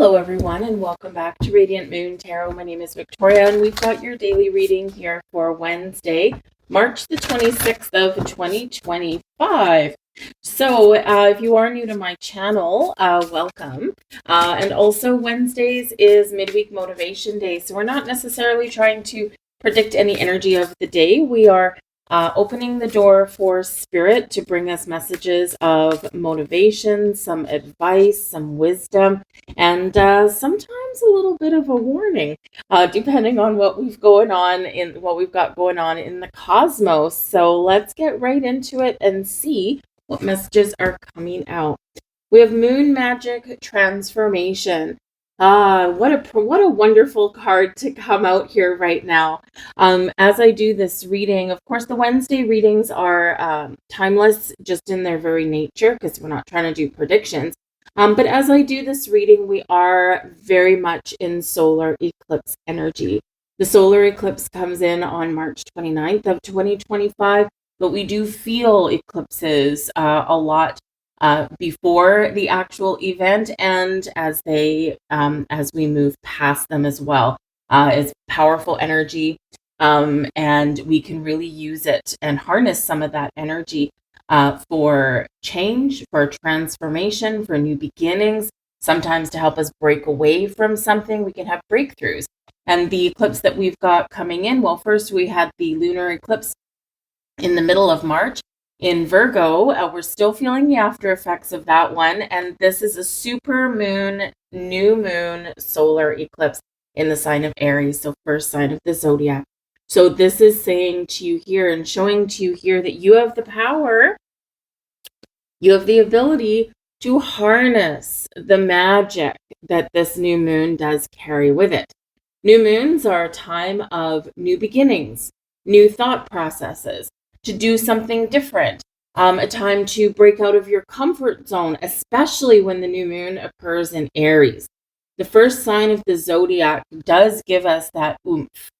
Hello everyone and welcome back to Radiant Moon Tarot. My name is Victoria and we've got your daily reading here for Wednesday, March the 26th of 2025. So if you are new to my channel, welcome. And also Wednesdays is Midweek Motivation Day. So we're not necessarily trying to predict any energy of the day. We are opening the door for spirit to bring us messages of motivation, some advice, some wisdom, and sometimes a little bit of a warning, depending on what we've got going on in the cosmos. So let's get right into it and see what messages are coming out. We have Moon Magic Transformation. What a wonderful card to come out here right now. As I do this reading, of course, the Wednesday readings are timeless just in their very nature because we're not trying to do predictions. But as I do this reading, we are very much in solar eclipse energy. The solar eclipse comes in on March 29th of 2025, but we do feel eclipses a lot before the actual event and as we move past them as well. It's powerful energy, and we can really use it and harness some of that energy for change, for transformation, for new beginnings, sometimes to help us break away from something. We can have breakthroughs. And the eclipse that we've got coming in, well, first we had the lunar eclipse in the middle of March in Virgo. We're still feeling the after effects of that one. And this is a super moon, new moon solar eclipse in the sign of Aries, so first sign of the zodiac. So this is saying to you here and showing to you here that you have the power, you have the ability to harness the magic that this new moon does carry with it. New moons are a time of new beginnings, new thought processes, to do something different, a time to break out of your comfort zone, especially when the new moon occurs in Aries. The first sign of the zodiac does give us that oomph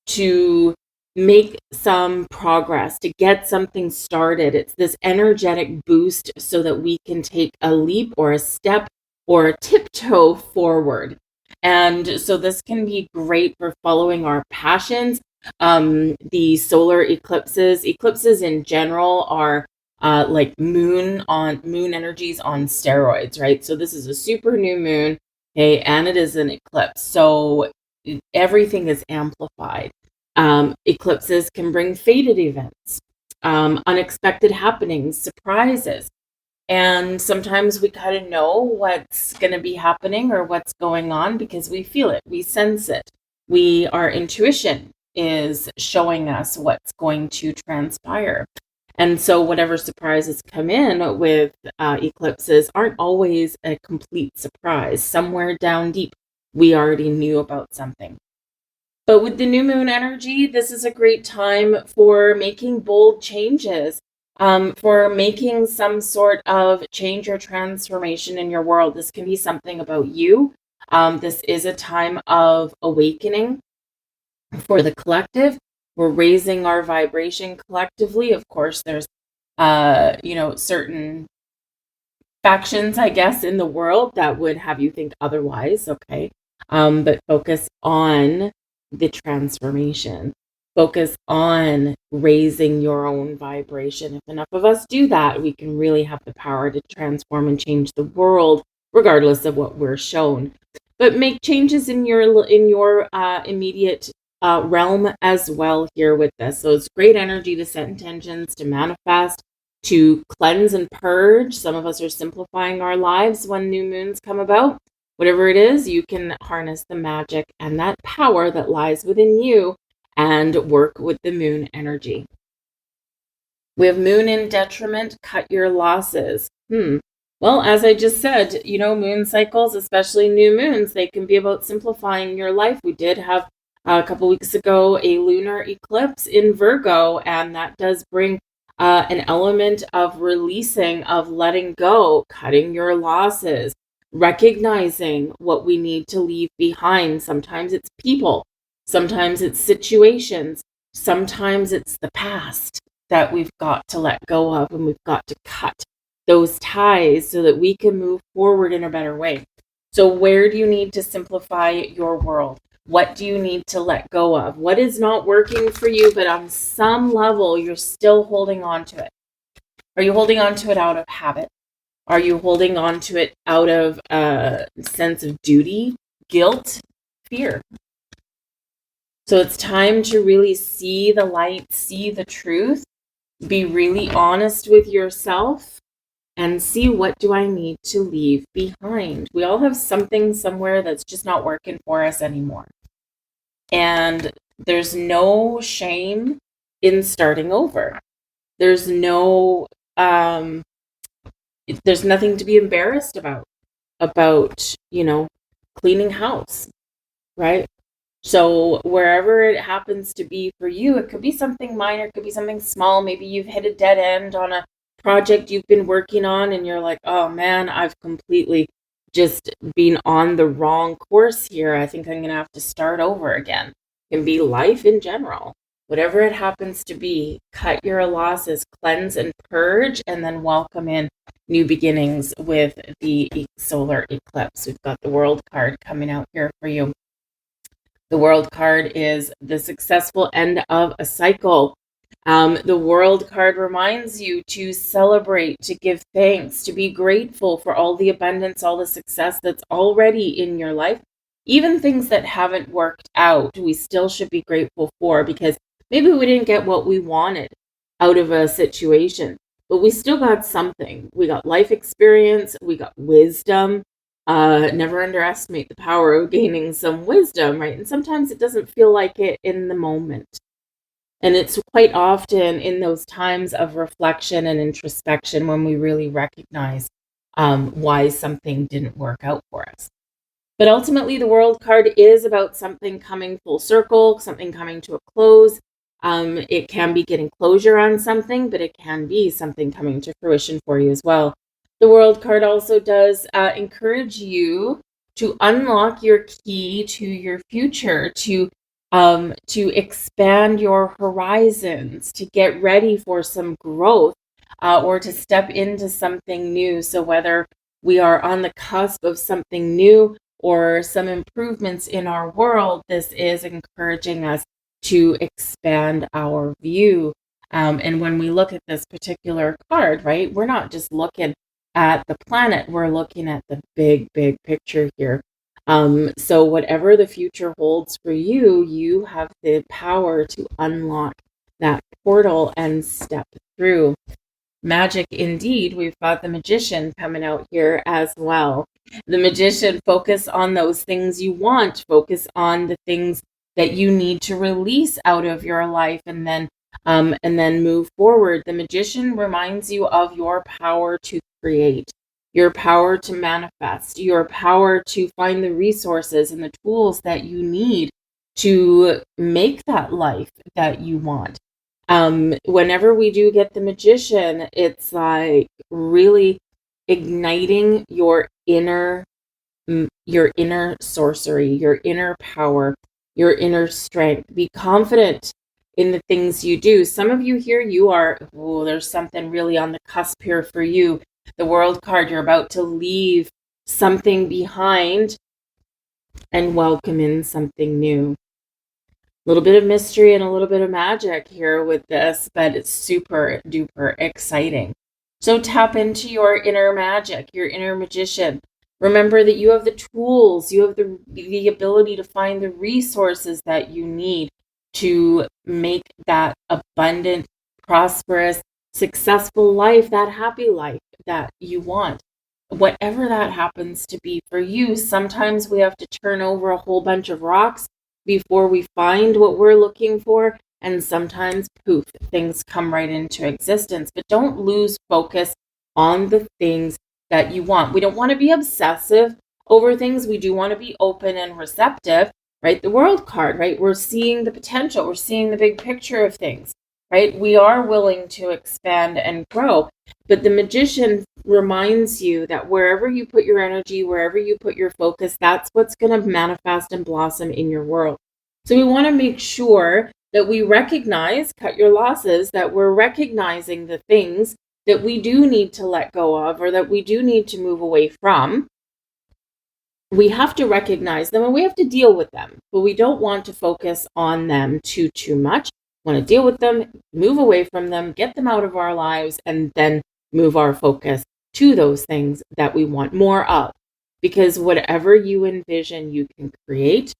to make some progress, to get something started. It's this energetic boost so that we can take a leap or a step or a tiptoe forward. And so this can be great for following our passions. The solar eclipses in general are like moon energies on steroids, right? So this is a super new moon, okay, and it is an eclipse. So everything is amplified. Eclipses can bring fated events, unexpected happenings, surprises. And sometimes we kind of know what's going to be happening or what's going on because we feel it, we sense it. Our intuition is showing us what's going to transpire. And so whatever surprises come in with eclipses aren't always a complete surprise. Somewhere down deep, we already knew about something. But with the new moon energy, this is a great time for making bold changes, for making some sort of change or transformation in your world. This can be something about you. This is a time of awakening for the collective. We're raising our vibration collectively. Of course, there's, certain factions, I guess, in the world that would have you think otherwise. Okay. But focus on the transformation. Focus on raising your own vibration. If enough of us do that, we can really have the power to transform and change the world, regardless of what we're shown. But make changes in your immediate realm as well here with this. So it's great energy to set intentions, to manifest, to cleanse and purge. Some of us are simplifying our lives when new moons come about. Whatever it is, you can harness the magic and that power that lies within you and work with the moon energy. We have moon in detriment, cut your losses. Well, as I just said, moon cycles, especially new moons, they can be about simplifying your life. We did have a couple weeks ago a lunar eclipse in Virgo, and that does bring an element of releasing, of letting go, cutting your losses, recognizing what we need to leave behind. Sometimes it's people, sometimes it's situations, sometimes it's the past that we've got to let go of, and we've got to cut those ties so that we can move forward in a better way. So where do you need to simplify your world? What do you need to let go of? What is not working for you, but on some level, you're still holding on to it? Are you holding on to it out of habit? Are you holding on to it out of a sense of duty, guilt, fear? So it's time to really see the light, see the truth, be really honest with yourself, and see what do I need to leave behind. We all have something somewhere that's just not working for us anymore. And there's no shame in starting over. There's no there's nothing to be embarrassed about, cleaning house, right? So wherever it happens to be for you, it could be something minor, it could be something small. Maybe you've hit a dead end on a project you've been working on and you're like, oh man, I've completely just been on the wrong course here. I think I'm going to have to start over again. It can be life in general. Whatever it happens to be, cut your losses, cleanse and purge, and then welcome in new beginnings with the solar eclipse. We've got the World card coming out here for you. The World card is the successful end of a cycle. The World card reminds you to celebrate, to give thanks, to be grateful for all the abundance, all the success that's already in your life. Even things that haven't worked out, we still should be grateful for, because maybe we didn't get what we wanted out of a situation, but we still got something. We got life experience, we got wisdom. Never underestimate the power of gaining some wisdom, right? And sometimes it doesn't feel like it in the moment. And it's quite often in those times of reflection and introspection when we really recognize why something didn't work out for us. But ultimately, the World card is about something coming full circle, something coming to a close. It can be getting closure on something, but it can be something coming to fruition for you as well. The World card also does encourage you to unlock your key to your future, to expand your horizons, to get ready for some growth, or to step into something new. So whether we are on the cusp of something new or some improvements in our world, this is encouraging us to expand our view. And when we look at this particular card, right, we're not just looking at the planet, we're looking at the big picture here. So whatever the future holds for you, you have the power to unlock that portal and step through. Magic indeed. We've got the Magician coming out here as well. The Magician, focus on those things you want, focus on the things that you need to release out of your life, and then move forward. The Magician reminds you of your power to create, your power to manifest, your power to find the resources and the tools that you need to make that life that you want. Whenever we do get the Magician, it's like really igniting your inner sorcery, your inner power, your inner strength. Be confident in the things you do. Some of you here, there's something really on the cusp here for you. The World card, you're about to leave something behind and welcome in something new. A little bit of mystery and a little bit of magic here with this, but it's super duper exciting. So tap into your inner magic, your inner magician. Remember that you have the tools, you have the ability to find the resources that you need to make that abundant, prosperous, successful life, that happy life that you want. Whatever that happens to be for you, sometimes we have to turn over a whole bunch of rocks before we find what we're looking for. And sometimes, poof, things come right into existence. But don't lose focus on the things that you want. We don't want to be obsessive over things. We do want to be open and receptive, right? The World card, right? We're seeing the potential. We're seeing the big picture of things, right? We are willing to expand and grow. But the Magician reminds you that wherever you put your energy, wherever you put your focus, that's what's going to manifest and blossom in your world. So we want to make sure that we recognize, cut your losses, that we're recognizing the things that we do need to let go of or that we do need to move away from. we have to recognize them and we have to deal with them, but we don't want to focus on them too much. We want to deal with them, move away from them, get them out of our lives, and then move our focus to those things that we want more of. Because whatever you envision, you can create.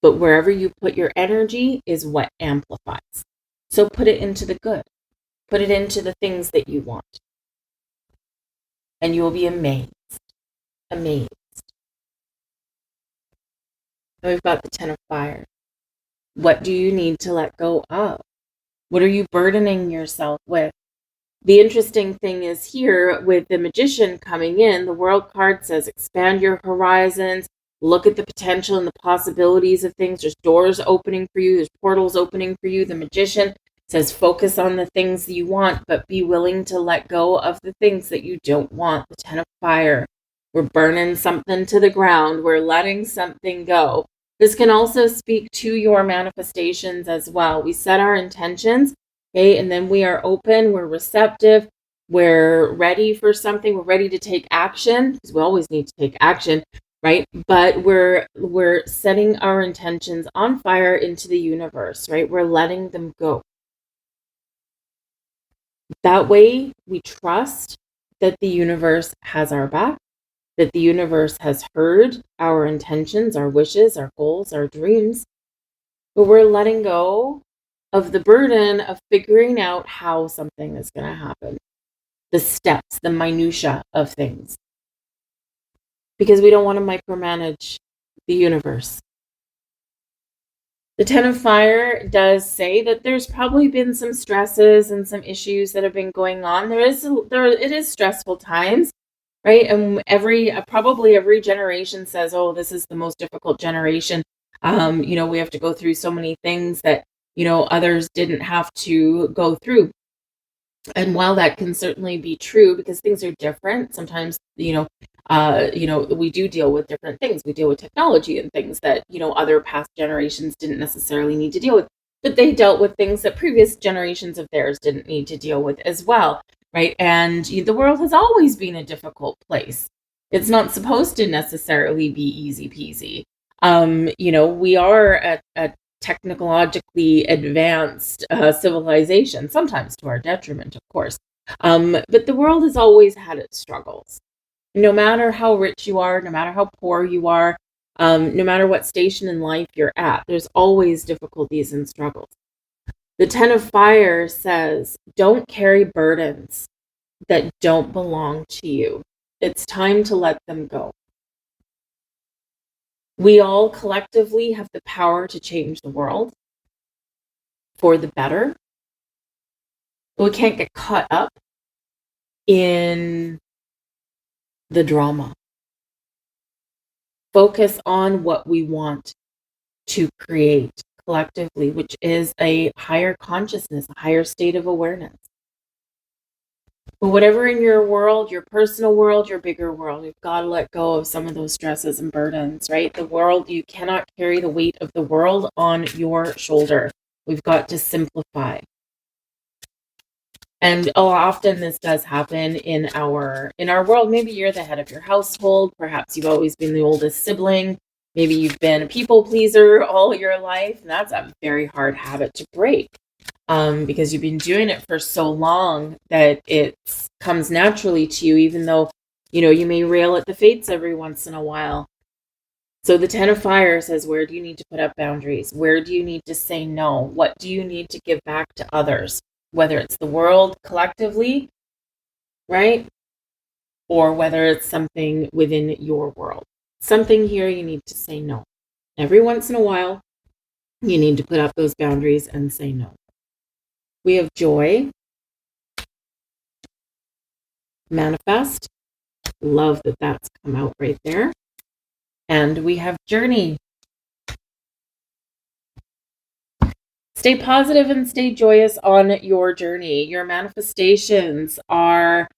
But wherever you put your energy is what amplifies. So put it into the good. Put it into the things that you want. And you will be amazed. Amazed. And we've got the 10 of Fire. What do you need to let go of? What are you burdening yourself with? The interesting thing is here with the Magician coming in, the World card says expand your horizons, look at the potential and the possibilities of things. There's doors opening for you, there's portals opening for you. The Magician says focus on the things that you want, but be willing to let go of the things that you don't want. The 10 of Fire. We're burning something to the ground. We're letting something go. This can also speak to your manifestations as well. We set our intentions. Okay, and then we are open, we're receptive, we're ready for something, we're ready to take action, because we always need to take action, right? But we're setting our intentions on fire into the universe, right? We're letting them go. That way, we trust that the universe has our back, that the universe has heard our intentions, our wishes, our goals, our dreams, but we're letting go of the burden of figuring out how something is going to happen, the steps, the minutia of things, because we don't want to micromanage the universe. The 10 of Fire does say that there's probably been some stresses and some issues that have been going on. It is stressful times, right? And probably every generation says, oh, this is the most difficult generation. We have to go through so many things that others didn't have to go through. And while that can certainly be true, because things are different, sometimes, we do deal with different things. We deal with technology and things that, other past generations didn't necessarily need to deal with, but they dealt with things that previous generations of theirs didn't need to deal with as well, right? And the world has always been a difficult place. It's not supposed to necessarily be easy peasy. We are a technologically advanced civilization, sometimes to our detriment, of course. But the world has always had its struggles. No matter how rich you are, no matter how poor you are, no matter what station in life you're at, there's always difficulties and struggles. The 10 of Fire says, don't carry burdens that don't belong to you. It's time to let them go. We all collectively have the power to change the world for the better. But we can't get caught up in the drama. Focus on what we want to create collectively, which is a higher consciousness, a higher state of awareness. But whatever in your world, your personal world, your bigger world, you've got to let go of some of those stresses and burdens, right? The world, you cannot carry the weight of the world on your shoulder. We've got to simplify. And often this does happen in our world. Maybe you're the head of your household. Perhaps you've always been the oldest sibling. Maybe you've been a people pleaser all your life. And that's a very hard habit to break. Because you've been doing it for so long that it comes naturally to you, even though, you may rail at the fates every once in a while. So the 10 of Fire says, where do you need to put up boundaries? Where do you need to say no? What do you need to give back to others? Whether it's the world collectively, right? Or whether it's something within your world. Something here you need to say no. Every once in a while, you need to put up those boundaries and say no. We have Joy, Manifest. Love that that's come out right there. And we have Journey. Stay positive and stay joyous on your journey. Your manifestations are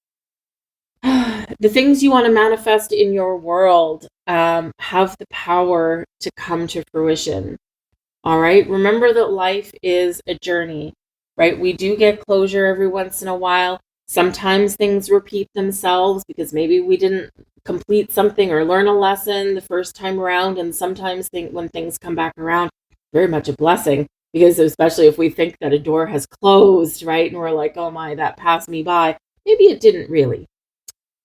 the things you want to manifest in your world have the power to come to fruition. All right. Remember that life is a journey. Right? We do get closure every once in a while. Sometimes things repeat themselves because maybe we didn't complete something or learn a lesson the first time around. And sometimes when things come back around, very much a blessing, because especially if we think that a door has closed, right? And we're like, oh my, that passed me by. Maybe it didn't really.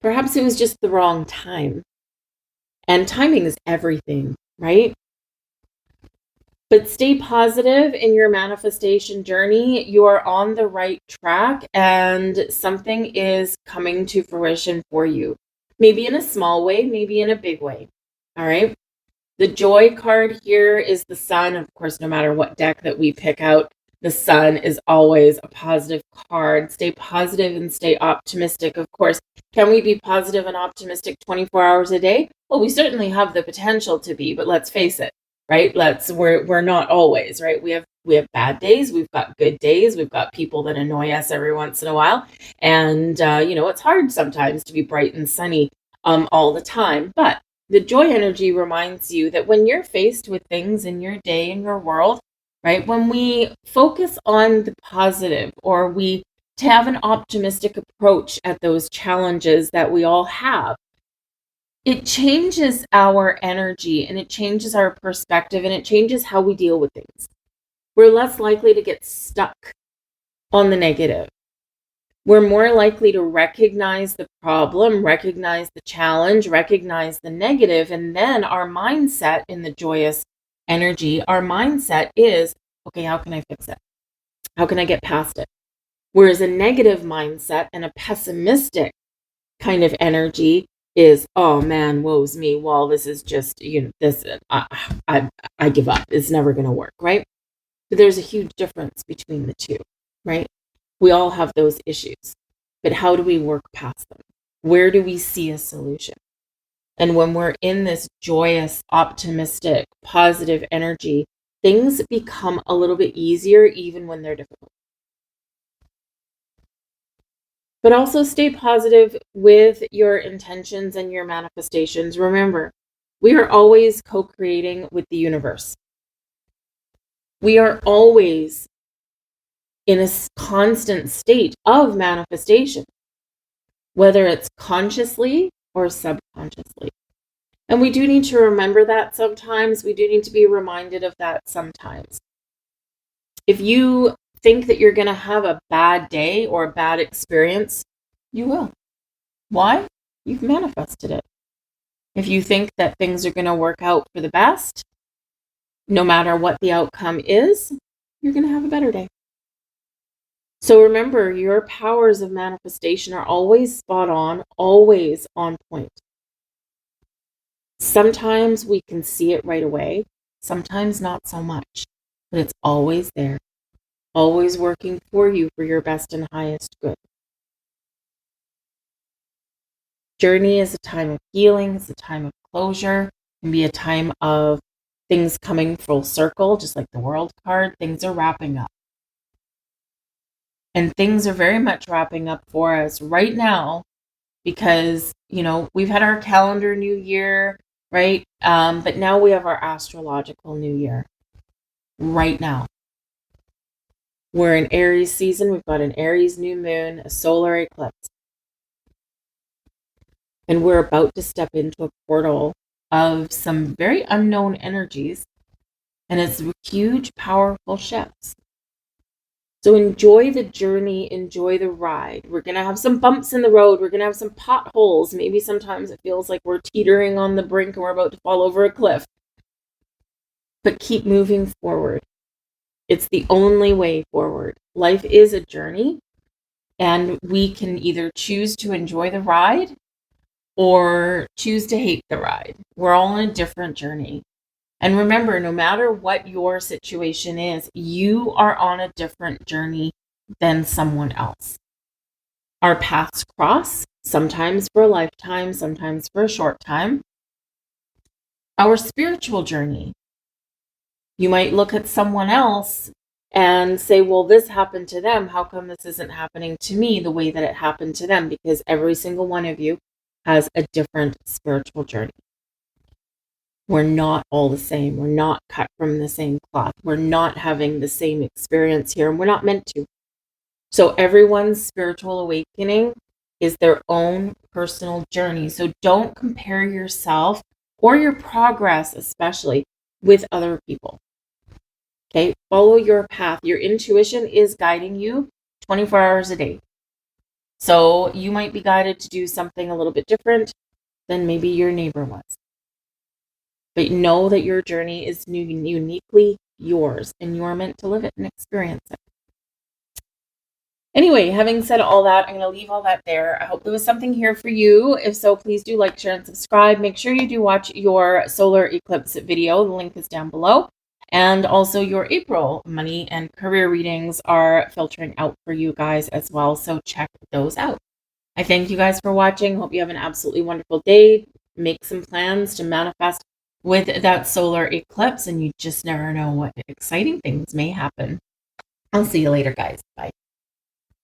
Perhaps it was just the wrong time. And timing is everything, right? But stay positive in your manifestation journey. You are on the right track and something is coming to fruition for you. Maybe in a small way, maybe in a big way. All right. The joy card here is the sun. Of course, no matter what deck that we pick out, the sun is always a positive card. Stay positive and stay optimistic. Of course, can we be positive and optimistic 24 hours a day? Well, we certainly have the potential to be, but let's face it, right? We're not always, right? We have bad days, we've got good days, we've got people that annoy us every once in a while, and it's hard sometimes to be bright and sunny all the time. But the joy energy reminds you that when you're faced with things in your day, in your world, right? When we focus on the positive, or we have an optimistic approach at those challenges that we all have, it changes our energy and it changes our perspective and it changes how we deal with things. We're less likely to get stuck on the negative. We're more likely to recognize the problem, recognize the challenge, recognize the negative, and then our mindset in the joyous energy, our mindset is, okay, how can I fix it? How can I get past it? Whereas a negative mindset and a pessimistic kind of energy is, oh man, woe's me. Well, this is just, I give up. It's never going to work, right? But there's a huge difference between the two, right? We all have those issues, but how do we work past them? Where do we see a solution? And when we're in this joyous, optimistic, positive energy, things become a little bit easier even when they're difficult. But also stay positive with your intentions and your manifestations. Remember, we are always co-creating with the universe. We are always in a constant state of manifestation, whether it's consciously or subconsciously. And we do need to remember that sometimes. We do need to be reminded of that sometimes. If you think that you're going to have a bad day or a bad experience, you will. Why? You've manifested it. If you think that things are going to work out for the best, no matter what the outcome is, you're going to have a better day. So remember, your powers of manifestation are always spot on, always on point. Sometimes we can see it right away, sometimes not so much, but it's always there, always working for you for your best and highest good. Journey is a time of healing, it's a time of closure, it can be a time of things coming full circle, just like the World card. Things are wrapping up. And things are very much wrapping up for us right now because, we've had our calendar new year, right? But now we have our astrological new year right now. We're in Aries season. We've got an Aries new moon, a solar eclipse. And we're about to step into a portal of some very unknown energies. And it's huge, powerful shifts. So enjoy the journey, enjoy the ride. We're going to have some bumps in the road. We're going to have some potholes. Maybe sometimes it feels like we're teetering on the brink and we're about to fall over a cliff. But keep moving forward. It's the only way forward. Life is a journey, and we can either choose to enjoy the ride or choose to hate the ride. We're all on a different journey. And remember, no matter what your situation is, you are on a different journey than someone else. Our paths cross, sometimes for a lifetime, sometimes for a short time. Our spiritual journey. You might look at someone else and say, well, this happened to them. How come this isn't happening to me the way that it happened to them? Because every single one of you has a different spiritual journey. We're not all the same. We're not cut from the same cloth. We're not having the same experience here, and we're not meant to. So everyone's spiritual awakening is their own personal journey. So don't compare yourself or your progress, especially with other people. Okay, follow your path. Your intuition is guiding you 24 hours a day. So you might be guided to do something a little bit different than maybe your neighbor was. But know that your journey is uniquely yours and you're meant to live it and experience it. Anyway, having said all that, I'm going to leave all that there. I hope there was something here for you. If so, please do like, share, and subscribe. Make sure you do watch your solar eclipse video. The link is down below. And also your April money and career readings are filtering out for you guys as well. So check those out. I thank you guys for watching. Hope you have an absolutely wonderful day. Make some plans to manifest with that solar eclipse, and you just never know what exciting things may happen. I'll see you later, guys. Bye.